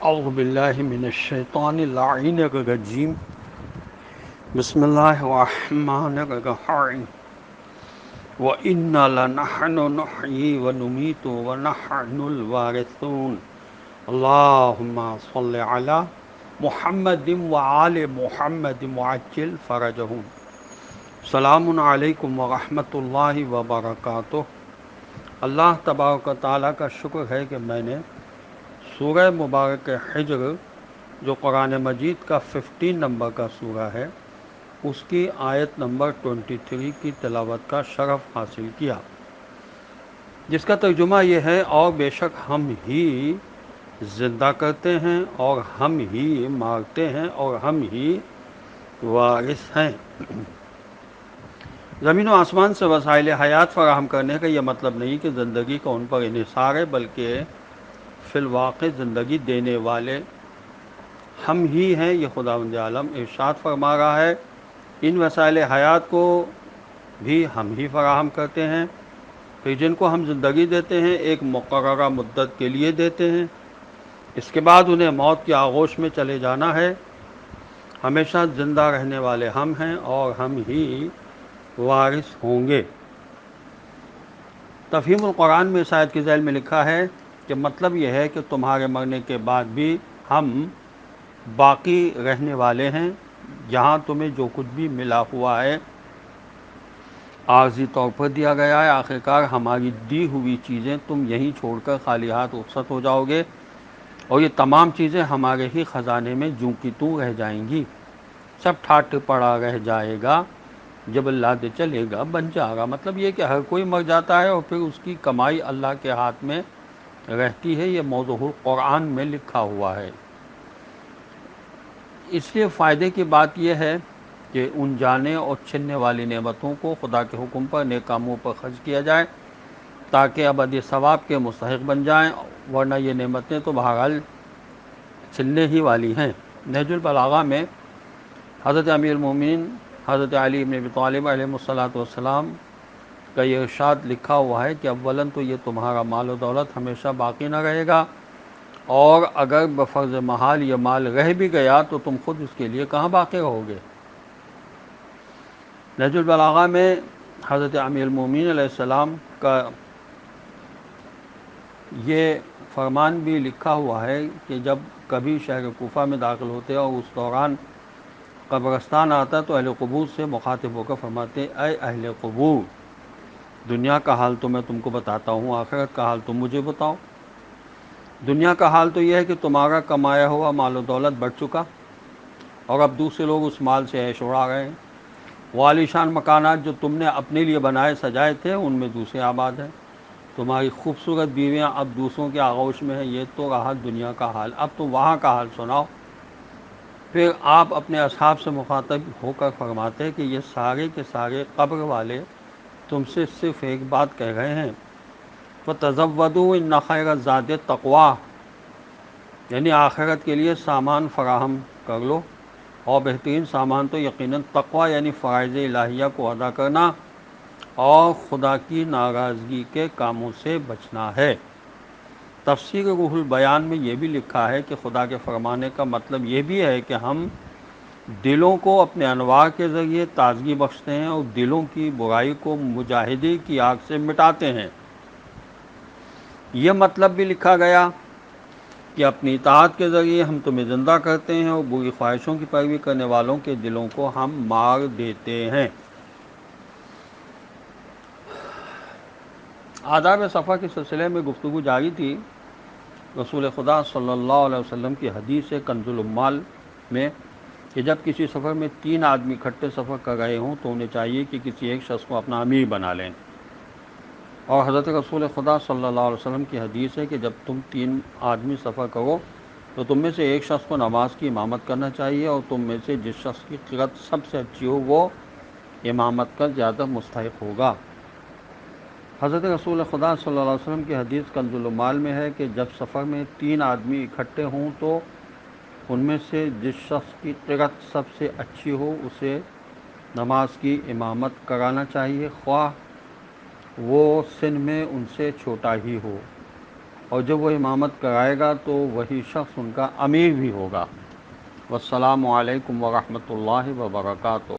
اعوذ باللہ من الشیطان اللعین الرجیم بسم اللہ الرحمن الرحیم وَإِنَّا لَنَحْنُ نُحْيِي وَنُمِيتُ وَنَحْنُ الْوَارِثُونَ اللہم صل علی محمد وآل محمد وعجل فرجہم۔ السلام علیکم ورحمۃ اللہ وبرکاتہ۔ اللہ تبارک و تعالیٰ کا شکر ہے کہ میں نے سورہ مبارک حجر جو قرآن مجید کا 15 نمبر کا سورہ ہے اس کی آیت نمبر 23 کی تلاوت کا شرف حاصل کیا، جس کا ترجمہ یہ ہے: اور بے شک ہم ہی زندہ کرتے ہیں اور ہم ہی مارتے ہیں اور ہم ہی وارث ہیں۔ زمین و آسمان سے وسائل حیات فراہم کرنے کا یہ مطلب نہیں کہ زندگی کا ان پر انحصار ہے، بلکہ فی الواقع زندگی دینے والے ہم ہی ہیں۔ یہ خداوند عالم ارشاد فرما رہا ہے ان وسائل حیات کو بھی ہم ہی فراہم کرتے ہیں، پھر جن کو ہم زندگی دیتے ہیں ایک مقررہ مدت کے لیے دیتے ہیں، اس کے بعد انہیں موت کی آغوش میں چلے جانا ہے۔ ہمیشہ زندہ رہنے والے ہم ہیں اور ہم ہی وارث ہوں گے۔ تفہیم القرآن میں اس آیت کی ذیل میں لکھا ہے کہ مطلب یہ ہے کہ تمہارے مرنے کے بعد بھی ہم باقی رہنے والے ہیں۔ جہاں تمہیں جو کچھ بھی ملا ہوا ہے عارضی طور پر دیا گیا ہے، آخرکار ہماری دی ہوئی چیزیں تم یہیں چھوڑ کر خالی ہاتھ رخصت ہو جاؤ گے، اور یہ تمام چیزیں ہمارے ہی خزانے میں جوں کی توں رہ جائیں گی۔ سب ٹھاٹ پڑا رہ جائے گا، جب اللہ دے چلے گا بن جائے گا۔ مطلب یہ کہ ہر کوئی مر جاتا ہے اور پھر اس کی کمائی اللہ کے ہاتھ میں رہتی ہے۔ یہ موضوع قرآن میں لکھا ہوا ہے۔ اس لیے فائدے کی بات یہ ہے کہ ان جانے اور چھننے والی نعمتوں کو خدا کے حکم پر نیک کاموں پر خرچ کیا جائے تاکہ ابدی ثواب کے مستحق بن جائیں، ورنہ یہ نعمتیں تو بہرحال چھننے ہی والی ہیں۔ نہج البلاغہ میں حضرت امیر المومنین حضرت علی بن ابی طالب علیہ الصلوۃ والسلام کا یہ ارشاد لکھا ہوا ہے کہ اولاً تو یہ تمہارا مال و دولت ہمیشہ باقی نہ رہے گا، اور اگر بفرض محال یہ مال رہ بھی گیا تو تم خود اس کے لیے کہاں باقی رہو گے۔ نہج البلاغہ میں حضرت امیر المومنین علیہ السلام کا یہ فرمان بھی لکھا ہوا ہے کہ جب کبھی شہر کوفہ میں داخل ہوتے اور اس دوران قبرستان آتا تو اہل قبور سے مخاطب ہو کر فرماتے: اے اہل قبور، دنیا کا حال تو میں تم کو بتاتا ہوں، آخرت کا حال تم مجھے بتاؤ۔ دنیا کا حال تو یہ ہے کہ تمہارا کمایا ہوا مال و دولت بڑھ چکا اور اب دوسرے لوگ اس مال سے عیش اڑا رہے ہیں۔ وہ عالیشان مکانات جو تم نے اپنے لیے بنائے سجائے تھے ان میں دوسرے آباد ہیں۔ تمہاری خوبصورت بیویاں اب دوسروں کے آغوش میں ہیں۔ یہ تو رہا دنیا کا حال، اب تو وہاں کا حال سناؤ۔ پھر آپ اپنے اصحاب سے مخاطب ہو کر فرماتے کہ یہ سارے کے سارے قبر والے تم سے صرف ایک بات کہہ رہے ہیں: فَتَزَوَّدُوا إِنَّ خَيْرَ الزَّادِ التَّقْوَىٰ، یعنی آخرت کے لیے سامان فراہم کر لو، اور بہترین سامان تو یقیناً تقویٰ یعنی فرائض الہیہ کو ادا کرنا اور خدا کی ناراضگی کے کاموں سے بچنا ہے۔ تفسیر روح البیان میں یہ بھی لکھا ہے کہ خدا کے فرمانے کا مطلب یہ بھی ہے کہ ہم دلوں کو اپنے انوار کے ذریعے تازگی بخشتے ہیں اور دلوں کی برائی کو مجاہدے کی آگ سے مٹاتے ہیں۔ یہ مطلب بھی لکھا گیا کہ اپنی اطاعت کے ذریعے ہم تمہیں زندہ کرتے ہیں اور بری خواہشوں کی پیروی کرنے والوں کے دلوں کو ہم مار دیتے ہیں۔ آداب سفر کے سلسلے میں گفتگو جاری تھی۔ رسول خدا صلی اللہ علیہ وسلم کی حدیث ہے کنز العمال میں کہ جب کسی سفر میں 3 آدمی اکٹھے سفر کر رہے ہوں تو انہیں چاہیے کہ کسی ایک شخص کو اپنا امیر بنا لیں۔ اور حضرت رسول خدا صلی اللہ علیہ وسلم کی حدیث ہے کہ جب تم 3 آدمی سفر کرو تو تم میں سے ایک شخص کو نماز کی امامت کرنا چاہیے، اور تم میں سے جس شخص کی قرأت سب سے اچھی ہو وہ امامت کا زیادہ مستحق ہوگا۔ حضرت رسول خدا صلی اللہ علیہ وسلم کی حدیث کنز العمال میں ہے کہ جب سفر میں 3 آدمی اکٹھے ہوں تو ان میں سے جس شخص کی قرأت سب سے اچھی ہو اسے نماز کی امامت کرانا چاہیے، خواہ وہ سن میں ان سے چھوٹا ہی ہو۔ اور جب وہ امامت کرائے گا تو وہی شخص ان کا امیر بھی ہوگا۔ والسلام علیکم ورحمۃ اللہ وبرکاتہ۔